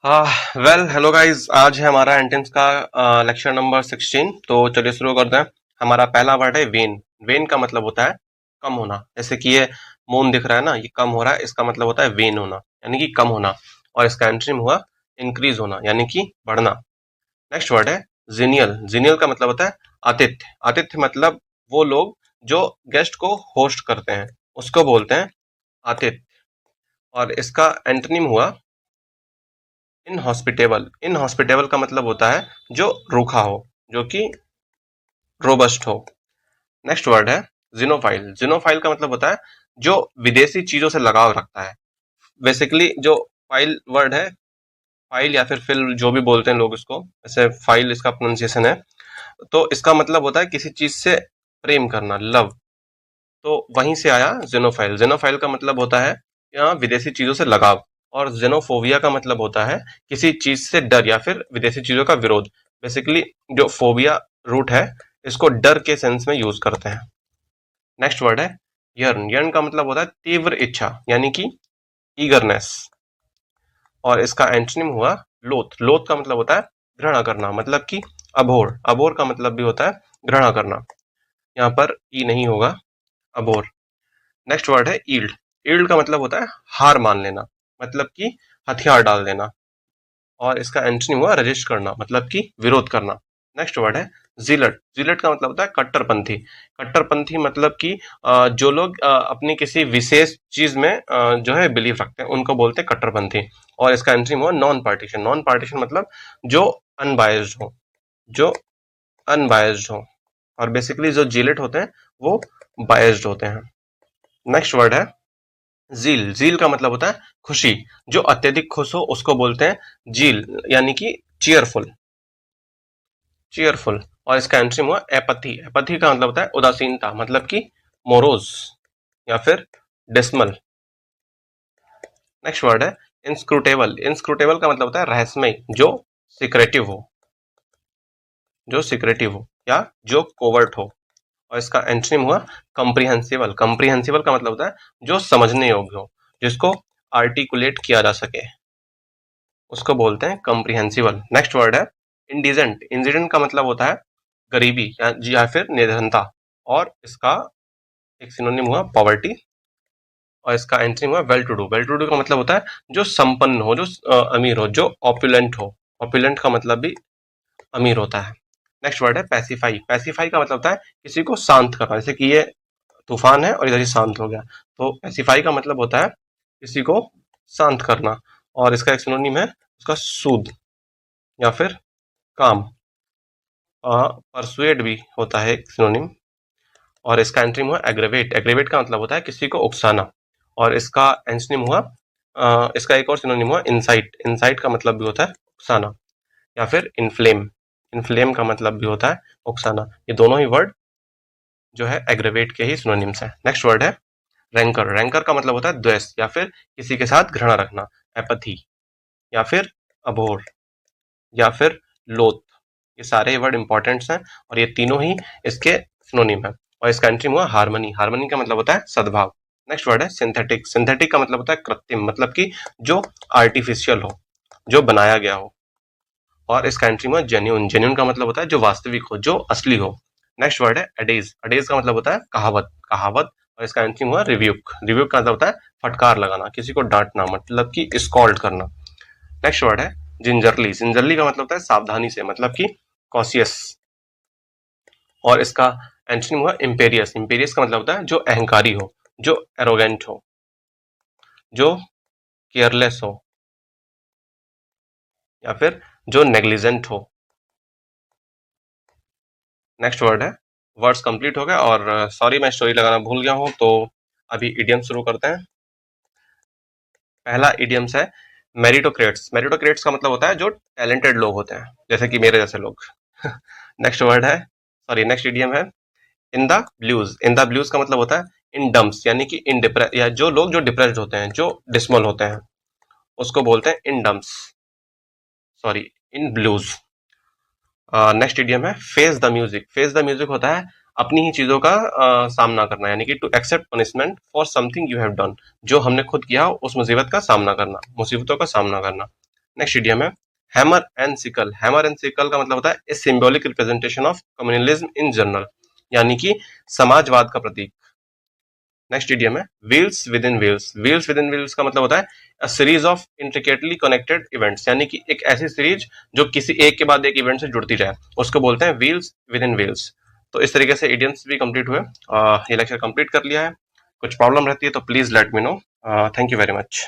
हाँ well hello guys, आज है हमारा एंट्रेंस का लेक्चर नंबर 16। तो चलिए शुरू करते हैं। हमारा पहला वर्ड है वेन। वेन का मतलब होता है कम होना। जैसे कि ये मून दिख रहा है ना, ये कम हो रहा है, इसका मतलब होता है वेन होना यानी कि कम होना। और इसका एंट्रीम हुआ इंक्रीज होना यानी कि बढ़ना। नेक्स्ट वर्ड है जीनियल। जीनियल का मतलब होता है आतिथ्य। आतिथ्य मतलब वो लोग जो गेस्ट को होस्ट करते हैं, उसको बोलते हैं आतिथ्य। और इसका एंटोनिम हुआ इनहॉस्पिटेबल। इनहॉस्पिटेबल का मतलब होता है जो रूखा हो, जो कि रोबस्ट हो। नेक्स्ट वर्ड है जिनोफाइल। जिनोफाइल का मतलब होता है जो विदेशी चीजों से लगाव रखता है। बेसिकली जो फाइल वर्ड है, फाइल या फिर फिल जो भी बोलते हैं लोग इसको, जैसे फाइल इसका प्रोनाउंसिएशन है। तो इसका मतलब होता है किसी चीज से प्रेम करना, लव। तो वहीं से आया जेनोफाइल। जेनोफाइल का मतलब होता है यहाँ विदेशी चीजों से लगाव। और जेनोफोबिया का मतलब होता है किसी चीज से डर या फिर विदेशी चीजों का विरोध। बेसिकली जो फोबिया रूट है, इसको डर के सेंस में यूज करते हैं। नेक्स्ट वर्ड है यर्न। यर्न का मतलब होता है तीव्र इच्छा यानी कि ईगरनेस। और इसका एंटोनिम हुआ लोथ। लोथ का मतलब होता है घृणा करना, मतलब कि अबोर। अबोर का मतलब भी होता है घृणा करना। यहाँ पर ई नहीं होगा, अबोर। नेक्स्ट वर्ड है ईल्ड। ईल्ड का मतलब होता है हार मान लेना, मतलब कि हथियार डाल देना। और इसका एंटोनिम हुआ रजिस्ट करना, मतलब कि विरोध करना। नेक्स्ट वर्ड है जिलट। जिलट का मतलब होता है कट्टरपंथी। कट्टरपंथी मतलब कि जो लोग अपनी किसी विशेष चीज में जो है बिलीव रखते हैं, उनको बोलते हैं कट्टरपंथी। और इसका एंटोनिम हुआ नॉन पार्टीशन। नॉन पार्टीशन मतलब जो अनबायस्ड हो, जो अनबायस्ड हो। और बेसिकली जो जिलेट होते हैं वो बायस्ड होते हैं। नेक्स्ट वर्ड है जील। जील का मतलब होता है खुशी। जो अत्यधिक खुश हो उसको बोलते हैं जील, यानी कि चीयरफुल। चीयरफुल। और इसका एंट्री हुआ एपथी। एपथी का मतलब होता है उदासीनता, मतलब कि मोरोज या फिर डिसमल। नेक्स्ट वर्ड है इंस्क्रूटेबल। इंस्क्रूटेबल का मतलब होता है रहस्यमय, जो सीक्रेटिव हो, जो सीक्रेटिव हो या जो कोवर्ट हो। और इसका एंटोनिम हुआ कम्प्रिहेंसिबल। कम्प्रिहेंसिबल का मतलब होता है जो समझने योग्य हो, जिसको आर्टिकुलेट किया जा सके, उसको बोलते हैं कम्प्रिहेंसिबल। नेक्स्ट वर्ड है इंडिजेंट। इंडिजेंट का मतलब होता है गरीबी या फिर निर्धनता। और इसका एक सिनोनिम हुआ पॉवर्टी। और इसका एंटोनिम हुआ well to do. Well to do का मतलब होता है जो संपन्न हो, जो अमीर हो, जो ऑपुलेंट हो। ऑपुलेंट का मतलब भी अमीर होता है। नेक्स्ट वर्ड है पैसिफाई। पैसिफाई का मतलब होता है किसी को शांत करना। जैसे कि ये तूफान है और इधर ही शांत हो गया, तो पैसिफाई का मतलब होता है किसी को शांत करना। और इसका एक सिनोनिम है उसका सूद या फिर काम। परसुएड भी होता है एक सिनोनिम। और इसका एंटोनिम हुआ एग्रेवेट। एग्रेवेट का मतलब होता है किसी को उकसाना। और इसका एंटोनिम हुआ इसका एक और सिनोनिम हुआ इंसाइट। इंसाइट का मतलब भी होता है उकसाना या फिर इन्फ्लेम। इन्फ्लेम का मतलब भी होता है उकसाना। ये दोनों ही वर्ड जो है एग्रेवेट के ही सिनोनिम्स हैं। नेक्स्ट वर्ड है रैंकर। रैंकर का मतलब होता है द्वेष या फिर किसी के साथ घृणा रखना। एपथी या फिर अबोर या फिर लोथ। ये सारे वर्ड इंपॉर्टेंट्स हैं और ये तीनों ही इसके सिनोनिम है। और इसका एंट्रीम हुआ हार्मनी। हार्मनी का मतलब होता है सद्भाव। नेक्स्ट वर्ड है सिंथेटिक। सिंथेटिक का मतलब होता है कृत्रिम, मतलब कि जो आर्टिफिशियल हो, जो बनाया गया हो। और इसका एंट्रीम हुआ जेन्यून। जेन्यून का मतलब होता है जो वास्तविक हो, जो असली हो। नेक्स्ट वर्ड है एडेज। एडेज का मतलब होता है कहावत। कहावत। और इसका एंट्रीम हुआ रिव्यूक। रिव्यूक का मतलब होता है फटकार लगाना, किसी को डांटना, मतलब कि स्कॉल्ड करना। नेक्स्ट वर्ड है जिंजरली। जिंजरली का मतलब होता है सावधानी से, मतलब कि कॉशियस। और इसका एंटोनिम हुआ इंपेरियस। इंपेरियस का मतलब होता है जो अहंकारी हो, जो एरोगेंट हो, जो केयरलेस हो या फिर जो नेग्लिजेंट हो। नेक्स्ट वर्ड है वर्ड्स कंप्लीट हो गया। और सॉरी मैं स्टोरी लगाना भूल गया हूँ, तो अभी इडियम शुरू करते हैं। पहला इडियम्स है मेरिटोक्रेट्स। मेरिटोक्रेट्स का मतलब होता है जो टैलेंटेड लोग होते हैं, जैसे कि मेरे जैसे लोग। नेक्स्ट वर्ड है, सॉरी नेक्स्ट इडियम है in the blues. In the blues का मतलब होता है इन डम्स, यानी कि इन डिप्रेस, या जो लोग जो डिप्रेस्ड होते हैं, जो डिसमल होते हैं, उसको बोलते हैं in dumps, sorry in blues. Next idiom है face the music. Face the music होता है अपनी ही चीजों का सामना करना, यानी कि to accept punishment for something you have done. जो हमने खुद किया उस मुसीबत का सामना करना, मुसीबतों का सामना करना। नेक्स्ट इडियम है hammer and sickle. Hammer and sickle का मतलब होता है a symbolic representation of communalism in general, यानी कि समाजवाद का प्रतीक। नेक्स्ट इडियम है wheels with in wheels. Wheels with in wheels का मतलब होता है a series of intricately connected events, यानी कि एक ऐसी सीरीज जो किसी एक के बाद एक इवेंट से जुड़ती जाए, उसको बोलते हैं व्हील्स विद इन व्हील्स। तो इस तरीके से इडियम्स भी कंप्लीट हुए। ये लेक्चर कंप्लीट कर लिया है। कुछ प्रॉब्लम रहती है तो please let me know. Thank you very much.